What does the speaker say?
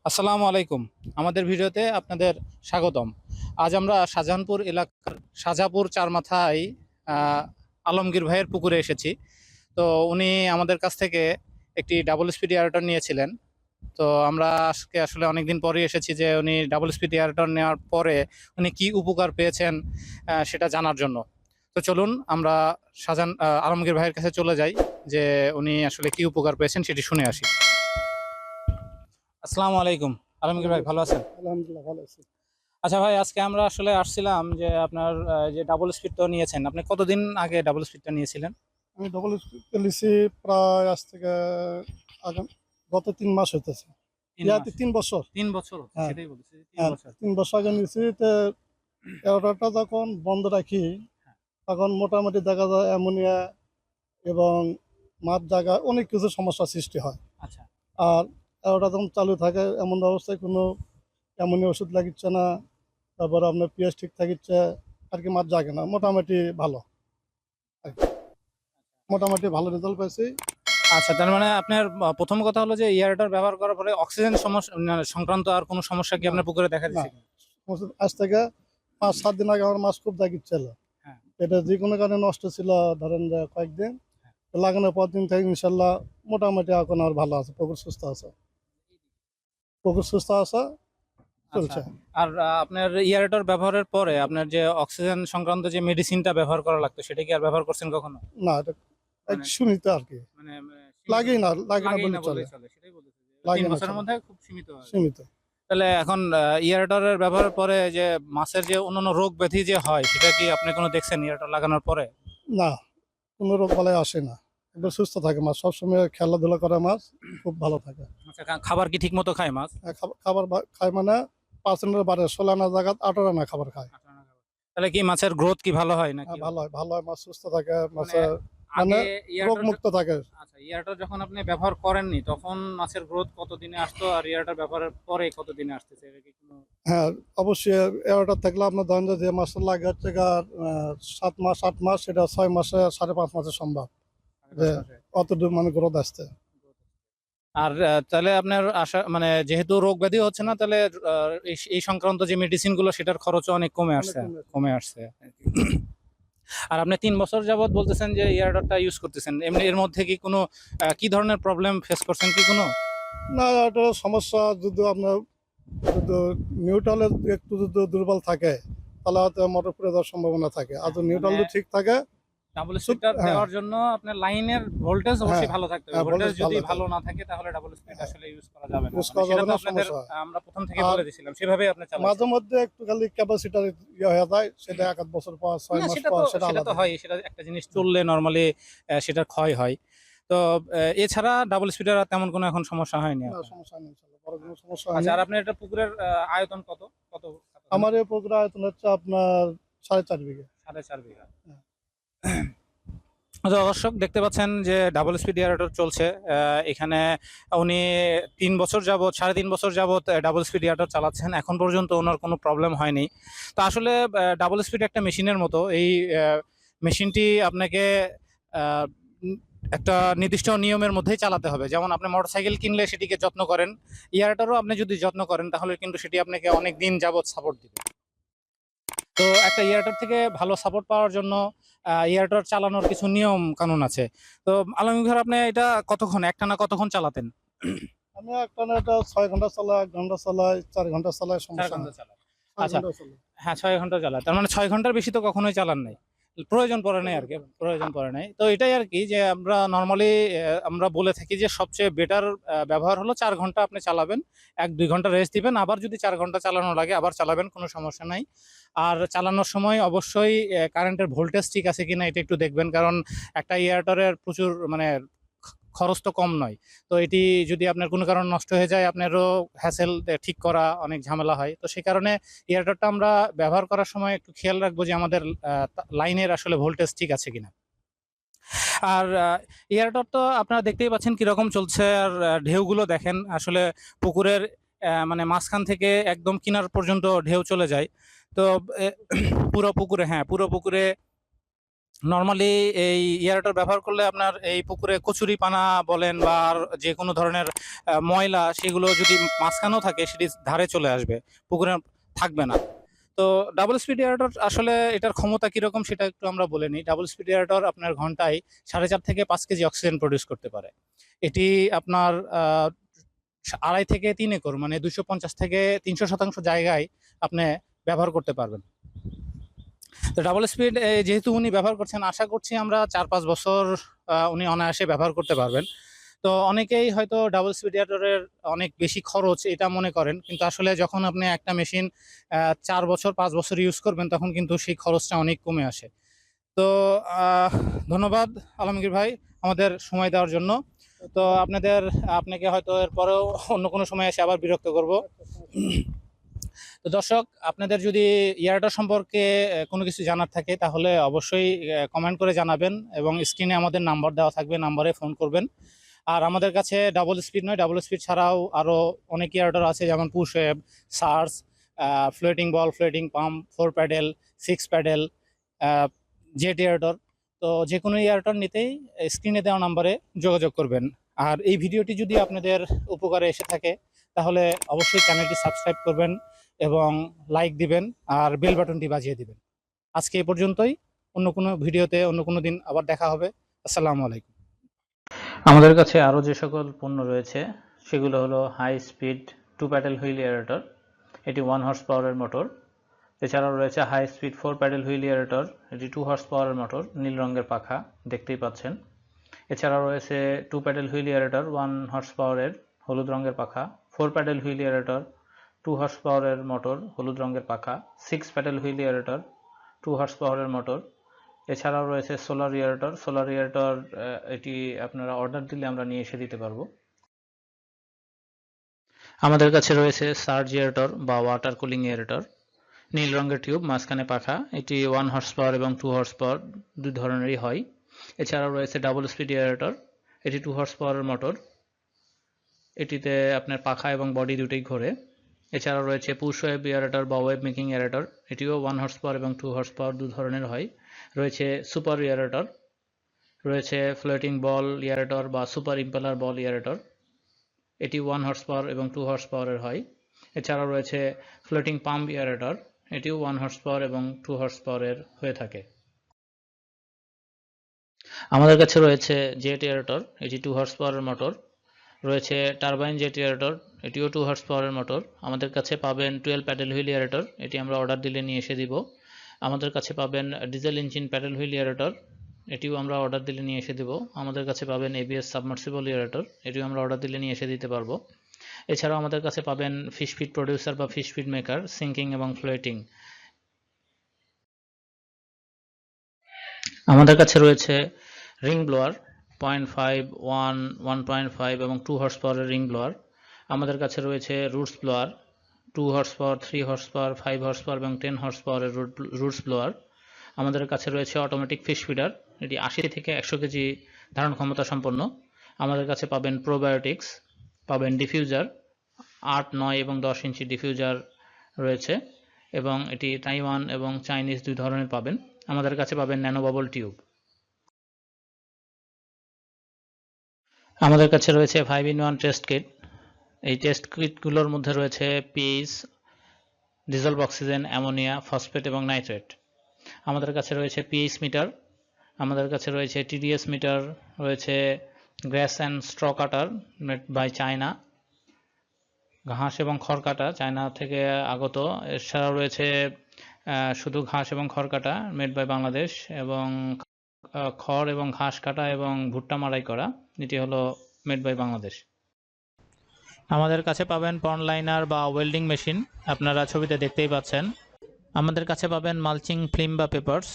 আসসালামু আলাইকুম। আমাদের ভিডিওতে আপনাদের স্বাগতম। আজ আমরা শাহজাহানপুর এলাকার শাহজাপুর চারমাথায় আহ, আলমগীর ভাইয়ের পুকুরে এসেছি। তো উনি আমাদের কাছ থেকে একটি ডাবল স্পিড এয়ারটন নিয়েছিলেন। তো আমরা আজকে আসলে অনেকদিন পরেই এসেছি যে উনি ডাবল স্পিড এয়ারটন নেওয়ার পরে উনি কি উপকার পেয়েছেন সেটা জানার জন্য। তো চলুন আমরা আলমগীর ভাইয়ের কাছে চলে যাই যে উনি আসলে কি উপকার পেয়েছেন সেটি শুনে আসি। আসসালামু আলাইকুম। আলমগীর ভাই ভালো আছেন? আলহামদুলিল্লাহ ভালো আছি। আচ্ছা ভাই, আজকে আমরা আসলে আসছিলাম যে আপনার যে ডাবল স্পিড তো নিয়েছেন, আপনি কতদিন আগে ডাবল স্পিডটা নিয়েছিলেন? আমি ডবল লিছি প্রায় আজ থেকে আগাম গত 3 মাস হইতেছে। 3 মাস? 3 বছর। 3 বছর হচ্ছে, হ্যাঁ, সেটাই বলছি, 3 হ্যাঁ, বছর। 3 বছর আগে নিয়েছি। তো এগারোটা যখন বন্ধ রাখি হ্যাঁ। তখন মোটামুটি দেখা যায় অ্যামোনিয়া এবং মাছ জায়গা অনেক কিছু সমস্যার সৃষ্টি হয়। আচ্ছা। আর এগারোটা যখন চালু থাকে এমন অবস্থায় কোনো অ্যামোনিয়া ওষুধ লাগিচ্ছে না, তারপরে আপনার পিএইচ ঠিক থাকিচ্ছে, আর কি মাছ জাগে না, মোটামুটি ভালো আর কি। মোটামুটি ভালো রেজাল্ট পাইছি। আচ্ছা, তার মানে আপনার প্রথম কথা হলো যে এয়ারটার ব্যবহার করার পরে অক্সিজেন সমস্যা সংক্রান্ত আর কোনো সমস্যা কি না, আপনার পুকুরে দেখা না, দিচ্ছে কিনা? আজ থেকে 5-7 দিন আগে আমার মাছ খুব দাগিচ্ছিল। হ্যাঁ। এটা যে কোনো কারণে নষ্ট ছিল, ধরেন যে কয়েকদিন। হ্যাঁ। তো লাগানোর পর দিন থেকে ইনশাল্লাহ মোটামুটি এখন আর ভালো আছে, পুকুর সুস্থ আছে, পুকুর সুস্থ আছে, আচ্ছা। চলছে। আর আপনার এয়ারটার ব্যবহারের পরে আপনার যে অক্সিজেন সংক্রান্ত যে মেডিসিনটা ব্যবহার করা লাগতো সেটা কি আর ব্যবহার করছেন কখনো? না, এটা এক মানে সীমিত আর কি। মানে লাগে না লাগেই বলে না চলে। বললেই চলে, সেটাই বলতেছি যে লাগে 3 না, বছরের চলে, মধ্যে খুব সীমিত আর কি। সীমিত। তাহলে এখন ইয়ারটরের ব্যবহারের পরে যে মাছের যে অন্যান্য রোগ ব্যাধি যে হয় সেটা কি আপনি কোনো দেখছেন ইয়ারটর লাগানোর পরে? না, কোনো রোগ বালাই আসে না, একবার সুস্থ থাকে মাছ, সবসময় খেলাধুলা করে মাছ, খুব ভালো থাকে। আচ্ছা, খাবার কি ঠিক মতো খায় মাছ? খাবার খায় মানে 5 আনার বারে 16 আনা জায়গা 18 আনা খাবার খায়। আচ্ছা, না খাবার। তাহলে কি মাছের গ্রোথ কি ভালো হয় নাকি? ভালো হয়, ভালো হয়, মাছ সুস্থ থাকে, মানে মাছের মানে আগে রোগ ইয়ারটর মুক্ত থাকে। আচ্ছা, ইয়ারটর যখন আপনি ব্যবহার করেননি তখন মাছের গ্রোথ কতদিনে আসতো, আর ইয়ারটর ব্যবহারের পরে কতদিনে আসতেছে, এটা কি কোনো? হ্যাঁ, অবশ্যই। এগারোটা থাকলে আপনার ধরেন যে মাছটা লাগে হচ্ছে 7 মাস 8 মাস, সেটা 6 মাসে 5.5 মাসে সম্ভব সাড়ে যে পাঁচ মাসে অতটুকু মানে গ্রোথ আসছে। growth আসছে। আর তাহলে আপনার আশা মানে যেহেতু রোগ ব্যাধি হচ্ছে না, তাহলে এই সংক্রান্ত যে মেডিসিন গুলো সেটার খরচও অনেক কমে অনেক আসছে। কমে আসছে। কমে আসছে আর কি। আর আপনি 3 বছর যাবত বলতেছেন যে ইয়ারডটটা ইউজ করতেছেন, এমনি এর মধ্যে কি কোনো কি ধরনের প্রবলেম ফেস করছেন কি কোনো? না, এটা সমস্যা যদি আপনার যদি নিউট্রালের একটু যদি দুর্বল থাকে তাহলে হয়তো মোটর পুড়ে যাওয়ার সম্ভাবনা থাকে। আর যদি নিউট্রাল মানে যদি ঠিক থাকে, ডাবল স্পিডটা হ্যাঁ, দেওয়ার জন্য আপনার লাইনের ভোল্টেজ হ্যাঁ, অবশ্যই ভালো থাকতে হবে। হ্যাঁ, ভোল্টেজ ভোল্টেজ যদি ভালো ভালো থাকে, না থাকে তাহলে ডাবল স্পিড আসলে ইউজ করা যাবে না। ইউজ মানে করা সেটা যাবে তো না, আপনাদের সমস্যা হয়। আমরা প্রথম থেকে আর বলে দিয়েছিলাম, সেভাবেই আপনি মাঝে চালাইছেন। মধ্যে একটু খালি ক্যাপাসিটার ইয়ে হয়ে যায়, সেটা 1 আধ বছর পর, ছয় না, মাস সেটা পর, তো সেটা সেটা তো আলাদা। হয়, সেটা একটা জিনিস চললে নরমালি সেটার ক্ষয় হয়। তো এছাড়া ডাবল স্পিডের আর তেমন কোনো এখন সমস্যা হয়নি না, আপনার? সমস্যা নেই, ইনশাল্লাহ বড় কোনো আচ্ছা। সমস্যা আচ্ছা, হয়নি। আর আপনার এটা পুকুরের আয়তন কত? কত কতখানি? আমার এই পুকুর আয়তন হচ্ছে আপনার 4.5 বিঘা। 4.5 বিঘা। হ্যাঁ। আচ্ছা, দর্শক দেখতে পাচ্ছেন যে ডাবল স্পিড এয়ারেটর চলছে এখানে। উনি 3 বছর যাবত, 3.5 বছর যাবত ডাবল স্পিড এয়ারেটর চালাচ্ছেন, এখন পর্যন্ত ওনার কোনো প্রবলেম হয়নি। তো আসলে ডাবল স্পিড একটা মেশিনের মতো। এই মেশিনটি আপনাকে আহ, উম, একটা নির্দিষ্ট নিয়মের মধ্যেই চালাতে হবে। যেমন আপনি মোটরসাইকেল কিনলে সেটিকে যত্ন করেন, এয়ারেটরও আপনি যদি যত্ন করেন তাহলে কিন্তু সেটি আপনাকে অনেক দিন যাবত সাপোর্ট দিবে। তো একটা এয়ারটর থেকে ভালো সাপোর্ট পাওয়ার জন্য এয়ারটর চালানোর কিছু নিয়ম কানুন আছে। তো আলমগীর ভাই, আপনি এটা কতক্ষণ একটানা কতক্ষণ চালাতেন? আমি একটা না, এটা 6 ঘন্টা চালাই, 1 ঘন্টা চালাই, 4 ঘন্টা চালাই, চার সমস্যা ঘন্টা নেই। চালান? ছয় আচ্ছা। ঘন্টা চালাই। হ্যাঁ, 6 ঘন্টা চালায়, তার মানে 6 ঘন্টার বেশি তো কখনোই চালান নাই, প্রয়োজন পড়ে নাই আর কি। প্রয়োজন পড়ে নাই, তো এটাই আর কি যে আমরা নর্মালি আমরা বলে থাকি যে সবচেয়ে বেটার ব্যবহার হলো 4 ঘন্টা আপনি চালাবেন, 1-2 ঘন্টা রেস্ট দিবেন, আবার যদি 4 ঘন্টা চালানো লাগে আবার চালাবেন, কোনো সমস্যা নাই। আর চালানোর সময় অবশ্যই কারেন্টের ভোল্টেজ ঠিক আছে কিনা এটা একটু দেখবেন, কারণ একটা ইয়ারটরের প্রচুর মানে খরচ তো কম নয়। তো এটি যদি আপনার কোনো কারণে নষ্ট হয়ে যায় আপনারও হ্যাসেল, ঠিক করা অনেক ঝামেলা হয়। তো সেই কারণে এয়ারটরটা আমরা ব্যবহার করার সময় একটু খেয়াল রাখবো যে আমাদের লাইনের আসলে ভোল্টেজ ঠিক আছে কিনা। আর এয়ারটর তো আপনারা দেখতেই পাচ্ছেন কিরকম চলছে, আর ঢেউগুলো দেখেন আসলে পুকুরের মানে মাঝখান থেকে একদম কিনার পর্যন্ত ঢেউ চলে যায়। তো পুরো পুকুরে, হ্যাঁ পুরো পুকুরে নর্মালি এই এয়ারেটর ব্যবহার করলে আপনার এই পুকুরে কচুরি পানা বলেন বা আর যে কোনো ধরনের ময়লা সেগুলো যদি মাঝখানেও থাকে সেটি ধারে চলে আসবে, পুকুরে থাকবে না। তো ডাবল স্পিড এয়ারেটর আসলে এটার ক্ষমতা কিরকম সেটা একটু আমরা বলে নিই। ডাবল স্পিড এয়ারেটর আপনার ঘন্টায় 4.5 থেকে 5 কেজি অক্সিজেন প্রডিউস করতে পারে। এটি আপনার 2.5 থেকে 3 একর মানে 250 থেকে 300% জায়গায় আপনি ব্যবহার করতে পারবেন। তো ডাবল স্পিড যেহেতু উনি ব্যবহার করছেন, আশা করছি আমরা 4-5 বছর উনি অনায়াসে ব্যবহার করতে পারবেন। তো অনেকেই হয়তো ডাবল স্পিড এয়ারেটরের অনেক বেশি খরচ এটা মনে করেন, কিন্তু আসলে যখন আপনি একটা মেশিন 4 বছর 5 বছর ইউজ করবেন তখন কিন্তু সেই খরচটা অনেক কমে আসে। তো ধন্যবাদ আলমগীর ভাই আমাদের সময় দেওয়ার জন্য। তো আপনাকে হয়তো এরপরেও অন্য কোনো সময় এসে আবার বিরক্ত করব। তো দর্শক, আপনাদের যদি ইয়ারটা সম্পর্কে কোনো কিছু জানার থাকে তাহলে অবশ্যই কমেন্ট করে জানাবেন, এবং স্ক্রিনে আমাদের নাম্বার দেওয়া থাকবে, নাম্বারে ফোন করবেন। আর আমাদের কাছে ডাবল স্পিড নয়, ডাবল স্পিড ছাড়াও আরও অনেক ইয়ারটার আছে, যেমন পুশ ওয়েভ, সার্স, floating ball, floating pump, 4 paddle, 6 paddle, jet aerator. তো যে কোনো এয়ারটর নিতেই স্ক্রিনে দেওয়া নাম্বারে যোগাযোগ করবেন। আর এই ভিডিওটি যদি আপনাদের উপকারে এসে থাকে তাহলে অবশ্যই চ্যানেলটি সাবস্ক্রাইব করবেন এবং লাইক দিবেন আর বেল বাটনটি বাজিয়ে দিবেন। আজকে এই পর্যন্তই। অন্য কোনো ভিডিওতে অন্য কোনো দিন আবার দেখা হবে। আসসালামু আলাইকুম। আমাদের কাছে আরও যে সকল পণ্য রয়েছে সেগুলো হলো high speed 2 paddle wheel aerator, এটি 1 হর্স পাওয়ারের মোটর। এছাড়াও রয়েছে high speed 4 paddle wheel aerator, এটি 2 হর্স পাওয়ারের মোটর, নীল রঙের পাখা দেখতেই পাচ্ছেন। এছাড়াও রয়েছে 2 প্যাডেল হুইল এয়ারেটর 1 হর্স পাওয়ারের, হলুদ রঙের পাখা, 4 প্যাডেল হুইল এয়ারেটর 2 হর্স পাওয়ারের মোটর, হলুদ রঙের পাখা, 6 প্যাডেল হুইল এয়ারেটর 2 হর্স পাওয়ারের মোটর। এছাড়াও রয়েছে সোলার এয়ারেটর, এটি আপনারা অর্ডার দিলে আমরা নিয়ে এসে দিতে পারবো। আমাদের কাছে রয়েছে সার্জ এয়ারেটর বা ওয়াটার কুলিং এয়ারেটর, নীল রঙের টিউব, মাঝখানে পাখা, এটি 1 হর্স পাওয়ার এবং 2 হর্স পাওয়ার দুই ধরনেরই হয়। এছাড়াও রয়েছে ডাবল স্পিড এয়ারেটর, এটি 2 হর্স পাওয়ারের মোটর, এটিতে আপনার পাখা এবং বডি দুটোই ঘোরে। এছাড়াও রয়েছে পুশ ওয়েভ এয়ারেটর বা ওয়েভ মেকিং এয়ারেটর, এটিও 1 হর্স পাওয়ার এবং 2 হর্স পাওয়ার দু ধরনের হয়। রয়েছে সুপার এয়ারেটর, রয়েছে ফ্লোটিং বল এয়ারেটর বা সুপার ইম্পেলার বল এয়ারেটর, এটি 1 হর্স পাওয়ার এবং 2 হর্স পাওয়ারের হয়। এছাড়াও রয়েছে ফ্লোটিং পাম্প এয়ারেটর, এটিও 1 হর্স পাওয়ার এবং 2 হর্স পাওয়ারের হয়ে থাকে। আমাদের কাছে রয়েছে জেট এয়ারেটর, এটি 2 হর্স পাওয়ারের মোটর। রয়েছে টারবাইন জেট এয়ারেটর, এটিও 2 হর্স পাওয়ারের মোটর। আমাদের কাছে পাবেন 12 প্যাডেল হুইল এয়ারেটর, এটি আমরা অর্ডার দিলে নিয়ে এসে দিব। আমাদের কাছে পাবেন diesel engine pedal wheel aerator, এটিও আমরা অর্ডার দিলে নিয়ে এসে দেব। আমাদের কাছে পাবেন এবিএস সাবমার্সিবল এয়ারেটর, এটিও আমরা অর্ডার দিলে নিয়ে এসে দিতে পারবো। এছাড়াও আমাদের কাছে পাবেন ফিশ ফিড প্রডিউসার বা ফিশ ফিড মেকার, সিঙ্কিং এবং ফ্লোটিং। আমাদের কাছে রয়েছে রিং ব্লোয়ার 0.5, 1, 1.5 এবং 2 হর্স পাওয়ারের রিং ব্লোয়ার। আমাদের কাছে রয়েছে roots blower 2 horse power, 3 horse power, 5 horse power এবং 10 হর্স পাওয়ারের রুটস ব্লোয়ার। আমাদের কাছে রয়েছে অটোমেটিক ফিশ ফিডার, এটি 80 থেকে 100 কেজি ধারণ ক্ষমতা সম্পন্ন। আমাদের কাছে পাবেন প্রোবায়োটিক্স, পাবেন ডিফিউজার 8, 9 এবং 10 ইঞ্চি ডিফিউজার রয়েছে, এবং এটি তাইওয়ান এবং চাইনিজ দুই ধরনের পাবেন। আমাদের কাছে পাবেন ন্যানো বাবল টিউব। আমাদের কাছে রয়েছে 5-in-1 টেস্ট কিট, এই টেস্ট কিটগুলোর মধ্যে রয়েছে pH, dissolved oxygen, ammonia, phosphate এবং নাইট্রেট। আমাদের কাছে রয়েছে পিএইচ মিটার, আমাদের কাছে রয়েছে টিডিএস মিটার, রয়েছে grass and straw cutter made by China, ঘাস এবং খড় কাটা চায়না থেকে আগত। এছাড়াও রয়েছে শুধু ঘাস এবং খড় কাটা মেড বাই বাংলাদেশ, এবং খড় এবং ঘাস কাটা এবং ভুট্টা মাড়াই করা, এটি হলো মেড বাই বাংলাদেশ। আমাদের কাছে পাবেন পন্ড লাইনার বা ওয়েল্ডিং মেশিন, আপনারা ছবিতে দেখতেই পাচ্ছেন। আমাদের কাছে পাবেন মালচিং ফিল্ম বা পেপারস,